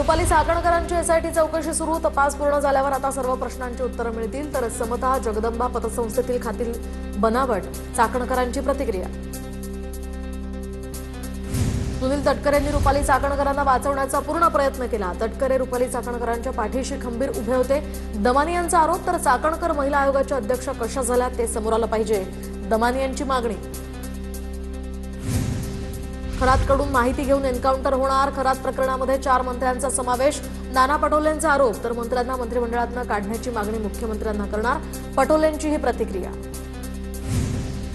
Rupali चाकणकरांची SIT चौकशी सुरू. तपास पूर्ण झाल्यावर आता सर्व प्रश्नांची उत्तरं मिळतील. तर समता जगदंबा पतसंस्थेतील खातील बनावट, चाकणकरांची प्रतिक्रिया. सुनील तटकरेंनी रुपाली चाकणकरांना वाचवण्याचा पूर्ण प्रयत्न केला. तटकरे रुपाली चाकणकरांच्या पाठीशी खंबीर उभे होते. दमानियांचा आरोप, तर चाकणकर महिला आयोगाच्या अध्यक्ष कशा झाल्या ते समोर आलं पाहिजे, दमानियांची मागणी. खरातकडून माहिती घेऊन एन्काउंटर होणार. खरात प्रकरणामध्ये 4 मंत्र्यांचा समावेश. नाना पटोलेंचा आरोप, तर मंत्र्यांना मंत्रिमंडळातून काढण्याची मागणी मुख्यमंत्र्यांना करणार. पटोलेंची ही प्रतिक्रिया.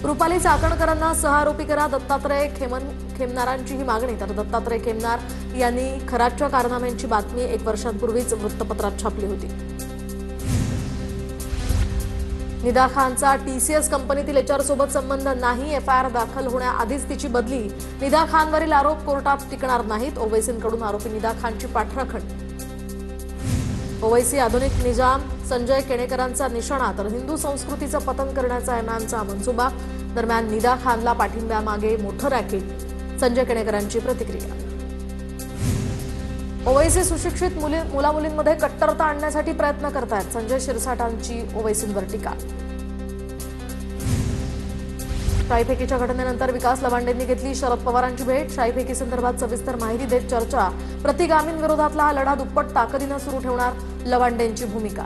रुपाली चाकणकरांना सहआरोपी करा, दत्तात्रय खेमनारांची ही मागणी. तर दत्तात्रय खेमनार यांनी खरातच्या कारनाम्यांची बातमी 1 वर्षांपूर्वीच वृत्तपत्रात छापली होती. निदा खानचा टीसीएस कंपनीतील एचआर सोबत संबंध नाही. एफआयआर दाखल होण्याआधीच तिची बदली. निदा खानवरील आरोप कोर्टात टिकणार नाहीत. ओवैसींकडून आरोपी निदा खानची पाठराखण. ओवैसी आधुनिक निजाम, संजय केणेकरांचा निशाणा. तर हिंदू संस्कृतीचं पतन करण्याचा एमआयएमचा मनसुबा. दरम्यान निदा खानला पाठिंब्यामागे मोठं रॅकेट, संजय केणेकरांची प्रतिक्रिया. ओवैसी सुशिक्षित मुलामुलींमध्ये कट्टरता आणण्यासाठी प्रयत्न करतायत. संजय शिरसाटांची ओवैसींवर टीका. शाईफेकीच्या घटनेनंतर विकास लवांडेंनी घेतली शरद पवारांची भेट. शाईफेकी संदर्भात सविस्तर माहिती देत चर्चा. प्रतिगामींविरोधातला हा लढा दुप्पट ताकदीनं सुरू ठेवणार, लवांडेंची भूमिका.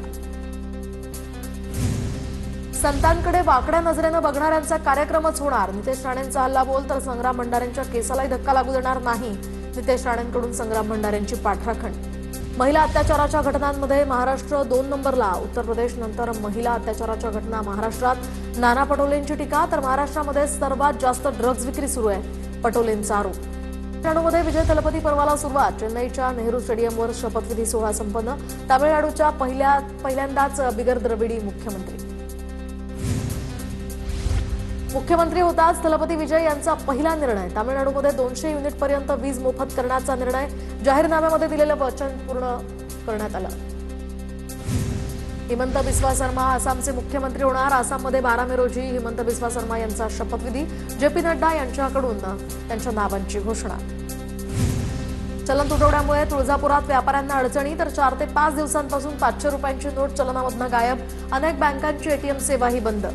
संतांकडे वाकड्या नजरेनं बघणाऱ्यांचा कार्यक्रमच होणार. नितेश राणेंचा हल्लाबोल, तर संग्राम भंडारेंच्या केसालाही धक्का लागू देणार नाही. नितेश राणेंकडून संग्राम भंडारेंची पाठराखण. महिला अत्याचाराच्या घटनांमध्ये महाराष्ट्र 2 नंबरला. उत्तर प्रदेश नंतर महिला अत्याचाराच्या घटना महाराष्ट्रात. नाना पटोलेंची टीका, तर महाराष्ट्रामध्ये सर्वात जास्त ड्रग्ज विक्री सुरू आहे, पटोलेंचा आरोप. तामिळनाडूमध्ये विजय तलपती पर्वाला सुरुवात. चेन्नईच्या नेहरू स्टेडियमवर शपथविधी सोहळा संपन्न. तामिळनाडूच्या पहिल्यांदाच बिगर द्रविडी मुख्यमंत्री. मुख्यमंत्री होताच तलपती विजय यांचा पहिला निर्णय. तामिळनाडूमध्ये 200 युनिटपर्यंत वीज मोफत करण्याचा निर्णय. जाहीरनाम्यामध्ये दिलेलं वचन पूर्ण करण्यात आलं. हिमंत बिस्वा शर्मा आसामचे मुख्यमंत्री होणार. आसाममध्ये 12 मे रोजी हिमंत बिस्वा शर्मा यांचा शपथविधी. जेपी नड्डा यांच्याकडून त्यांच्या नावांची घोषणा. चलन तुटवड्यामुळे तुळजापुरात व्यापाऱ्यांना अडचणी. तर 4 ते 5 दिवसांपासून 500 रुपयांची नोट चलनामधनं गायब. अनेक बँकांची एटीएम सेवाही बंद.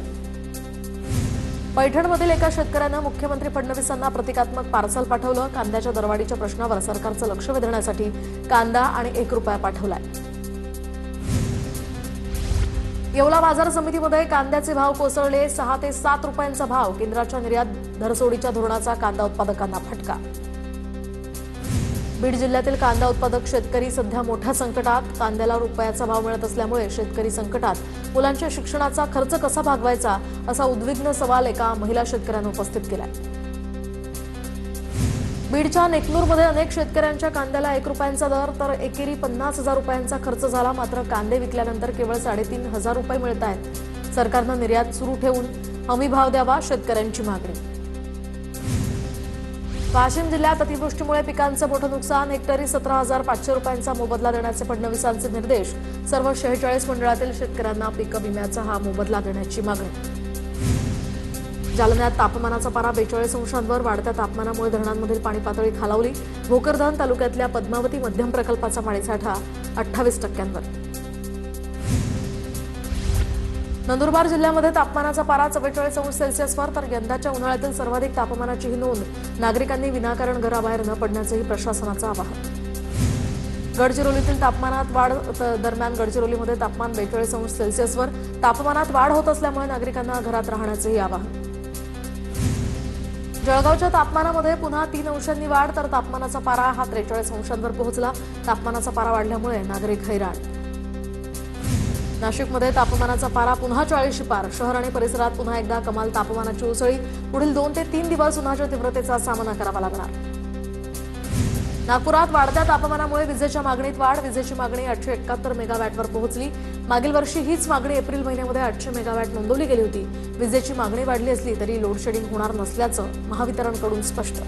पैठणमधील एका शेतकऱ्यानं मुख्यमंत्री फडणवीसांना प्रतिकात्मक पार्सल पाठवलं. कांद्याच्या दरवाढीच्या प्रश्नावर सरकारचं लक्ष वेधण्यासाठी कांदा आणि 1 रुपया पाठवलाय. येवला बाजार समितीमध्ये कांद्याचे भाव कोसळले. 6 ते 7 रुपयांचा भाव. केंद्राच्या निर्यात धरसोडीच्या धोरणाचा कांदा उत्पादकांना फटका. बीड जिल्ह्यातील कांदा उत्पादक शेतकरी सध्या मोठ्या संकटात. कांद्याला रुपयाचा भाव मिळत असल्यामुळे शेतकरी संकटात. मुलांच्या शिक्षणाचा खर्च कसा भागवायचा, असा उद्विग्न सवाल एका महिला शेतकऱ्यानं उपस्थित केलाय. बीडच्या नेकनूरमध्ये अनेक शेतकऱ्यांच्या कांद्याला 1 रुपयांचा दर, तर एकेरी 50,000 रुपयांचा खर्च झाला. मात्र कांदे विकल्यानंतर केवळ 3,500 रुपये मिळत आहेत. सरकारनं निर्यात सुरू ठेवून हमी भाव द्यावा, शेतकऱ्यांची मागणी. वाशिम जिल्ह्यात अतिवृष्टीमुळे पिकांचं मोठं नुकसान. हेक्टरी 17,500 रुपयांचा मोबदला देण्याचे फडणवीसांचे निर्देश. सर्व 46 मंडळातील शेतकऱ्यांना पीक विम्याचा हा मोबदला देण्याची मागणी. जालन्यात तापमानाचा पारा 42 अंशांवर. वाढत्या तापमानामुळे धरणांमधील पाणी पातळी खालावली. भोकरदन तालुक्यातल्या पद्मावती मध्यम प्रकल्पाचा पाणीसाठा 28%. नंदुरबार जिल्ह्यामध्ये तापमानाचा पारा 44 अंश सेल्सिअसवर. तर यंदाच्या उन्हाळ्यातील सर्वाधिक तापमानाची ही नोंद. नागरिकांनी विनाकारण घराबाहेर न पडण्याचंही प्रशासनाचं आवाहन. गडचिरोलीतील तापमानात वाढ. दरम्यान गडचिरोलीमध्ये तापमान 42 अंश सेल्सिअसवर. तापमानात वाढ होत असल्यामुळे नागरिकांना घरात राहण्याचंही आवाहन. जळगावच्या तापमानामध्ये पुन्हा 3 अंशांनी वाढ. तर तापमानाचा पारा हा 43 अंशांवर पोहोचला. तापमानाचा पारा वाढल्यामुळे नागरिक हैराण. नाशिकमध्ये तापमानाचा पारा पुन्हा 40शी पार. शहर आणि परिसरात पुन्हा एकदा कमाल तापमानाची उसळी. पुढील 2 ते 3 दिवस उन्हाच्या तीव्रतेचा सामना करावा लागणार. नागपुरात वाढत्या तापमानामुळे विजेच्या मागणीत वाढ. विजेची मागणी 871 मेगावॅटवर पोहोचली. मागील वर्षी हीच मागणी एप्रिल महिन्यामध्ये 800 मेगावॅट नोंदवली गेली होती. विजेची मागणी वाढली असली तरी लोडशेडिंग होणार नसल्याचं महावितरणकडून स्पष्ट.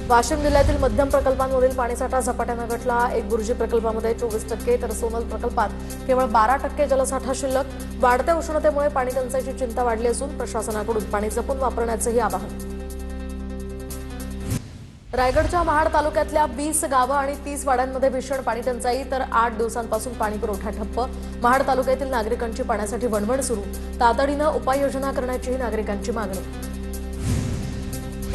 वाशिम जिल्ह्यातील मध्यम प्रकल्पांवरील पाणीसाठा झपाट्यानं घटला. एक बुर्जी प्रकल्पामध्ये 24%, तर सोनल प्रकल्पात केवळ 12% जलसाठा शिल्लक. वाढत्या उष्णतेमुळे पाणी टंचाईची चिंता वाढली असून प्रशासनाकडून पाणी जपून वापरण्याचंही आवाहन. रायगडच्या महाड तालुक्यातल्या 20 गावं आणि 30 वाड्यांमध्ये भीषण पाणी टंचाई तर 8 दिवसांपासून पाणी पुरवठा ठप्प। महाड तालुक्यातील नागरिकांची पाण्यासाठी वणवण सुरू। तातडीनं उपाययोजना करण्याचीही नागरिकांची मागणी।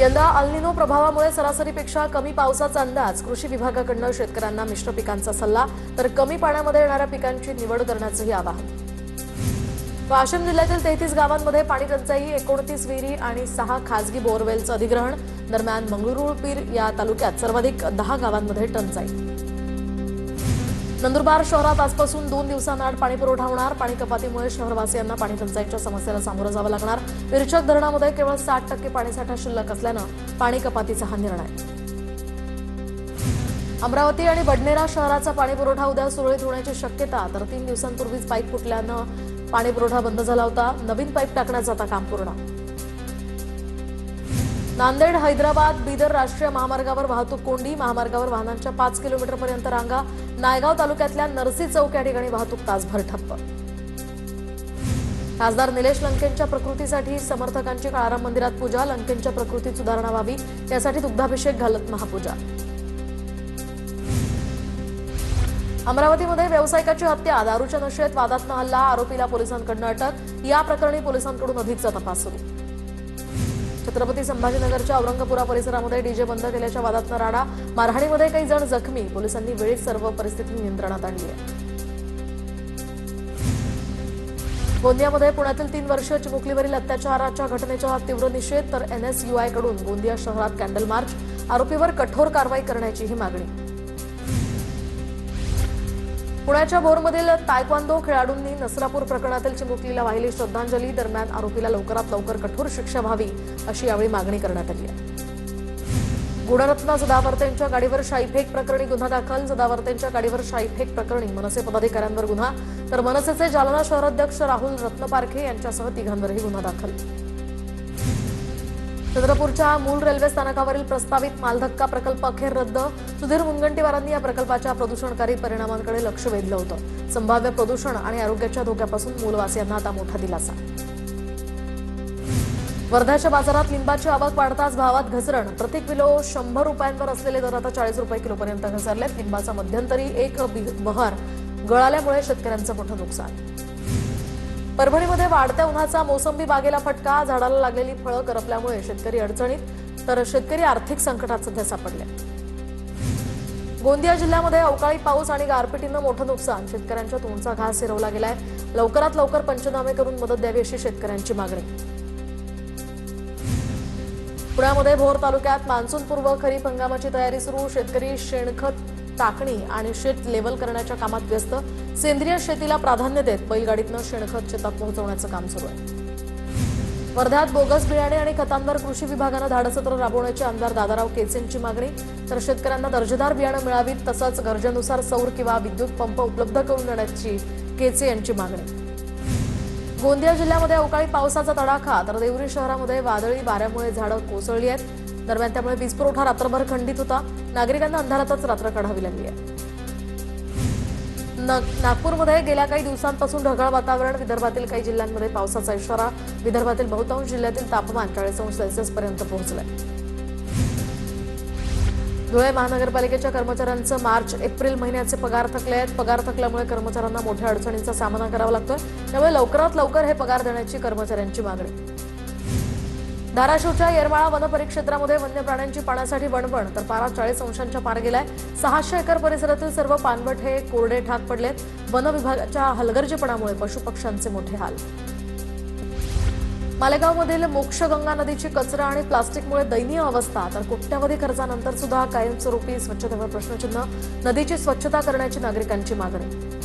यंदा अल निनो प्रभावामुळे सरासरीपेक्षा कमी पावसाचा अंदाज। कृषी विभागाकडून शेतकऱ्यांना मिश्र पिकांचा सल्ला तर कमी पाण्यामध्ये येणाऱ्या पिकांची निवड करण्याचंही आवाहन। वाशिम जिल्ह्यातील 33 गावांमध्ये पाणी टंचाई, 29 विहिरी आणि 6 खासगी बोरवेलचं अधिग्रहण। दरम्यान मंगरुळपीर या तालुक्यात सर्वाधिक 10 गावांमध्ये टंचाई। नंदुरबार शहरात आजपासून 2 दिवसांआड पाणी पुरवठा होणार। पाणी कपातीमुळे शहरवासियांना पाणी टंचाईच्या समस्येला सामोरं जावं लागणार। विरचक धरणामध्ये केवळ 60% पाणीसाठा शिल्लक असल्यानं पाणी कपातीचा हा निर्णय। अमरावती आणि बडनेरा शहराचा पाणी पुरवठा उद्या सुरळीत होण्याची शक्यता तर 3 दिवसांपूर्वीच पाईप फुटल्यानं पाणी पुरवठा बंद झाला होता। नवीन पाईप टाकण्याचं आता काम पूर्ण। नांदेड हैदराबाद बीदर राष्ट्रीय महामार्गावर वाहतूक कोंडी। महामार्गावर वाहनांच्या 5 किलोमीटरपर्यंत रांगा। नायगाव तालुक्यातल्या नरसी चौक या ठिकाणी वाहतूक तासभर ठप्प। खासदार निलेश लंकेंच्या प्रकृतीसाठी समर्थकांची काळाराम मंदिरात पूजा। लंकेंच्या प्रकृतीत सुधारणा व्हावी यासाठी दुग्धाभिषेक घालत महापूजा। अमरावतीमध्ये व्यावसायिकाची हत्या, दारूच्या नशेत वादातनं हल्ला, आरोपीला पोलिसांकडून अटक। या प्रकरणी पोलिसांकडून अधिकचा तपास सुरू। छत्रपती संभाजीनगरच्या औरंगपुरा परिसरामध्ये डीजे बंद केल्याच्या वादातनं राडा, मारहाणीमध्ये काही जण जखमी। पोलिसांनी वेळीच सर्व परिस्थिती नियंत्रणात आणली आहे। गोंदियामध्ये पुण्यातील 3 वर्षीय चिमुकलीवरील अत्याचाराच्या घटनेचा तीव्र निषेध तर NSUI कडून गोंदिया शहरात कॅन्डल मार्च। आरोपीवर कठोर कारवाई करण्याचीही मागणी। पुण्याच्या भोरमधील तायक्वांदो खेळाडूंनी नसरापूर प्रकरणातील चिमुकलीला वाहिली श्रद्धांजली। दरम्यान आरोपीला लवकरात लवकर कठोर शिक्षा व्हावी अशी यावेळी मागणी करण्यात आली आहे। गुणरत्न सदावर्तेंच्या गाडीवर शाईफेक प्रकरणी गुन्हा दाखल। सदावर्तेंच्या गाडीवर शाईफेक प्रकरणी मनसे पदाधिकाऱ्यांवर गुन्हा तर मनसेचे जालना शहराध्यक्ष राहुल रत्नपारखे यांच्यासह 3घांवरही गुन्हा दाखल। चंद्रपूरच्या मूल रेल्वे स्थानकावरील प्रस्तावित मालधक्का प्रकल्प अखेर रद्द। सुधीर मुनगंटीवारांनी या प्रकल्पाच्या प्रदूषणकारी परिणामांकडे लक्ष वेधलं होतं। संभाव्य प्रदूषण आणि आरोग्याच्या धोक्यापासून मूलवासियांना आता मोठा दिलासा। वर्ध्याच्या बाजारात लिंबाची आवक वाढताच भावात घसरण। प्रति किलो 100 रुपयांवर असलेले दर आता 40 रुपये किलोपर्यंत घसरलेत। लिंबाचा मध्यंतरी एक बहार गळाल्यामुळे शेतकऱ्यांचं मोठं नुकसान। परभणीमध्ये वाढत्या उन्हाचा मोसंबी बागेला फटका। झाडाला लागलेली फळं करपल्यामुळे शेतकरी अडचणीत तर शेतकरी आर्थिक संकटात सध्या सापडले। गोंदिया जिल्ह्यामध्ये अवकाळी पाऊस आणि गारपिटीनं मोठं नुकसान। शेतकऱ्यांच्या तोंडचा घास हिरवला गेलाय। लवकरात लवकर पंचनामे करून मदत द्यावी अशी शेतकऱ्यांची मागणी। पुण्यामध्ये भोर तालुक्यात मान्सूनपूर्व खरीप हंगामाची तयारी सुरू। शेतकरी शेणखत टाकणी आणि शेत लेवल करण्याच्या कामात व्यस्त। सेंद्रिय शेतीला प्राधान्य देत बैलगाडीतनं शेणखत शेतात पोहोचवण्याचं काम सुरू आहे। वर्ध्यात बोगस बियाणे आणि खतांवर कृषी विभागानं धाडसत्र राबवण्याची आमदार दादाराव केसेंची मागणी तर शेतकऱ्यांना दर्जेदार बियाणं मिळावीत तसंच गरजेनुसार सौर किंवा विद्युत पंप उपलब्ध करून देण्याची केसे यांची मागणी। गोंदिया जिल्ह्यामध्ये अवकाळी पावसाचा तडाखा तर देवरी शहरामध्ये वादळी वाऱ्यामुळे झाडं कोसळली आहेत। दरम्यान त्यामुळे वीजपुरवठा रात्रभर खंडित होता। नागरिकांना अंधारातच रात्र काढावी लागली आहे। नागपूरमध्ये गेल्या काही दिवसांपासून ढगाळ वातावरण। विदर्भातील काही जिल्ह्यांमध्ये पावसाचा इशारा। विदर्भातील बहुतांश जिल्ह्यातील तापमान 40°C पर्यंत पोहोचलंय। धुळे महानगरपालिकेच्या कर्मचाऱ्यांचं मार्च-एप्रिल महिन्याचे पगार थकले आहेत। पगार थकल्यामुळे कर्मचाऱ्यांना मोठ्या अडचणींचा सामना करावा लागतोय। त्यामुळे लवकरात लवकर हे पगार देण्याची कर्मचाऱ्यांची मागणी। धाराशिवच्या येरमाळा वन परिक्षेत्रामध्ये वन्य प्राण्यांची पाण्यासाठी वणवण तर पारा 40°च्या पार गेलाय। 600 एकर परिसरातील सर्व पाणवठ हे कोरडे ठाक पडलेत। वन विभागाच्या हलगर्जीपणामुळे पशुपक्ष्यांचे मोठे हाल। मालेगावमधील मोक्षगंगा नदीची कचरा आणि प्लास्टिकमुळे दयनीय अवस्था तर कोट्यवधी खर्चानंतर सुद्धा कायमस्वरूपी स्वच्छतेवर प्रश्नचिन्ह। नदीची स्वच्छता करण्याची नागरिकांची मागणी।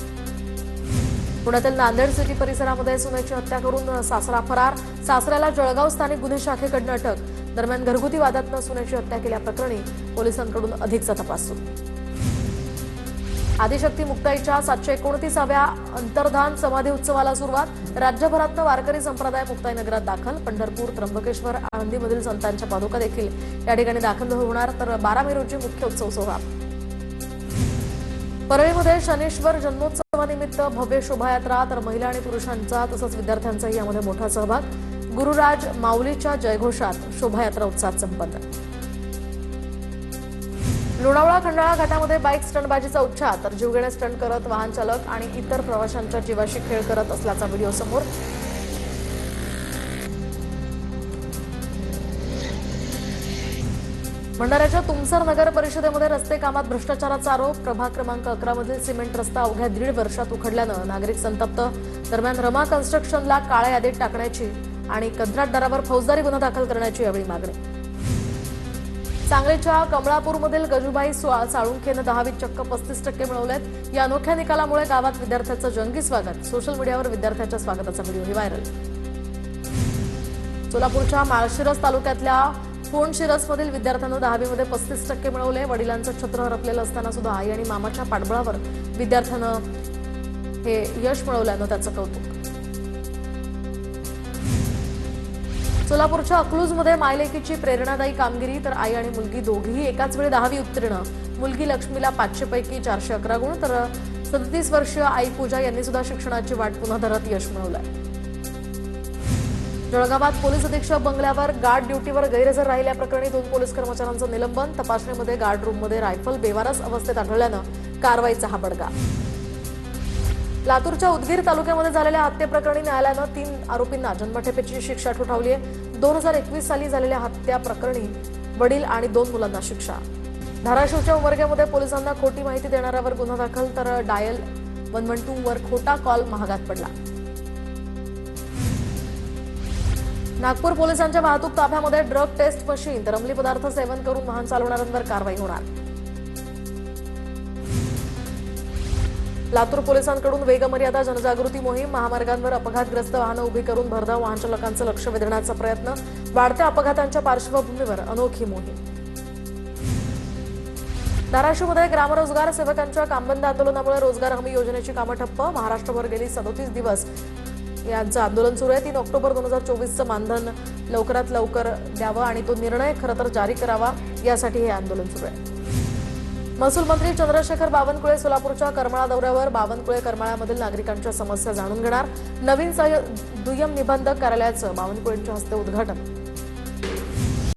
पुण्यातील नांदेड सिटी परिसरामध्ये सुनेची हत्या करून सासरा फरार। सासऱ्याला जळगाव स्थानिक गुन्हे शाखेकडून अटक। दरम्यान घरगुती वादातनं सुनेची हत्या केल्याप्रकरणी पोलिसांकडून अधिकचा तपास सुरू। आदिशक्ती मुक्ताईच्या 729व्या अंतर्धान समाधी उत्सवाला सुरुवात। राज्यभरातनं वारकरी संप्रदाय मुक्ताई नगरात दाखल। पंढरपूर, त्र्यंबकेश्वर, आळंदीमधील संतांच्या पादुका देखील या ठिकाणी दाखल होणार तर 12 मे रोजी मुख्य उत्सव सोहळा। परळीमध्ये शनीश्वर जन्मोत्सवानिमित्त भव्य शोभायात्रा तर महिला आणि पुरुषांचा तसंच विद्यार्थ्यांचाही यामध्ये मोठा सहभाग। गुरुराज माऊलीच्या जयघोषात शोभायात्रा उत्साहात संपन्न। लोणावळा खंडाळा घाटामध्ये बाईक स्टंटबाजीचा उच्छाद, तर जीवघेणे स्टंट करत वाहन चालक आणि इतर प्रवाशांच्या जीवाशी खेळ करत असल्याचा व्हिडिओ समोर. भंडाऱ्याच्या तुमसर नगर परिषदेमध्ये रस्ते कामात भ्रष्टाचाराचा आरोप. प्रभाग क्रमांक 11 मधील सिमेंट रस्ता अवघ्या 1.5 वर्षात उखडल्यानं नागरिक संतप्त. दरम्यान रमा कन्स्ट्रक्शनला काळ्या यादीत टाकण्याची आणि कंत्राटदारावर फौजदारी गुन्हा दाखल करण्याची यावेळी मागणी. सांगलीच्या कमळापूरमधील गजूबाई साळुंखेनं 10वीत चक्क 35% मिळवलेत. या अनोख्या निकालामुळे गावात विद्यार्थ्याचं जंगी स्वागत. सोशल मीडियावर विद्यार्थ्याच्या स्वागताचा व्हिडिओही व्हायरल. सोलापूरच्या माळशिरस तालुक्यातल्या फोंडशिरसमधील विद्यार्थ्यानं 10वीमध्ये 35% मिळवले. वडिलांचं छत्र हरपलेलं असताना सुद्धा आई आणि मामाच्या पाठबळावर विद्यार्थ्यानं हे यश मिळवल्यानं त्याचं कौतुक. सोलापूरच्या अकलूजमध्ये मायलेकीची प्रेरणादायी कामगिरी, तर आई आणि मुलगी दोघीही एकाच वेळी 10वी उत्तीर्ण. मुलगी लक्ष्मीला 500 पैकी 411 गुण, तर 37 वर्षीय आई पूजा यांनी सुद्धा शिक्षणाची वाट पुन्हा धरत यश मिळवलंय. जळगावात पोलीस अधीक्षक बंगल्यावर गार्ड ड्युटीवर गैरहजर राहिल्याप्रकरणी 2 पोलीस कर्मचाऱ्यांचं निलंबन. तपासणीमध्ये गार्ड रूममध्ये रायफल बेवारस अवस्थेत आढळल्यानं कारवाईचा हा बडगा. लातूरच्या उदगीर तालुक्यामध्ये झालेल्या हत्येप्रकरणी न्यायालयानं 3 आरोपींना जन्मठेपेची शिक्षा ठोठावली आहे. 2021 साली झालेल्या हत्या प्रकरणी वडील आणि 2 मुलांना शिक्षा. धाराशिवच्या उमरग्यामध्ये पोलिसांना खोटी माहिती देणाऱ्यावर गुन्हा दाखल, तर डायल 112 वर खोटा कॉल महागात पडला. नागपूर पोलिसांच्या वाहतूक ताफ्यामध्ये ड्रग टेस्ट मशीन, तर अंमली पदार्थ सेवन करून वाहन चालवणाऱ्यांवर कारवाई होणार. लातूर पोलिसांकडून वेगमर्यादा जनजागृती मोहीम. महामार्गांवर अपघातग्रस्त वाहनं उभी करून भरधाव वाहन चालकांचं लक्ष वेधण्याचा प्रयत्न. वाढत्या अपघातांच्या पार्श्वभूमीवर अनोखी मोहीम. धाराशिवमध्ये ग्रामरोजगार सेवकांच्या कामबंद आंदोलनामुळे रोजगार हमी योजनेची कामं ठप्प. महाराष्ट्रभर गेली 37 दिवस यांचं आंदोलन सुरू आहे. 3 ऑक्टोबर 2024चं मानधन लवकरात लवकर द्यावं आणि तो निर्णय खरं तर जारी करावा, यासाठी हे आंदोलन सुरू आहे. महसूल मंत्री चंद्रशेखर बावनकुळे सोलापूरच्या करमाळा दौऱ्यावर. बावनकुळे करमाळ्यामधील नागरिकांच्या समस्या जाणून घेणार. नवीन दुय्यम निबंधक कार्यालयाचं बावनकुळेंच्या हस्ते उद्घाटन.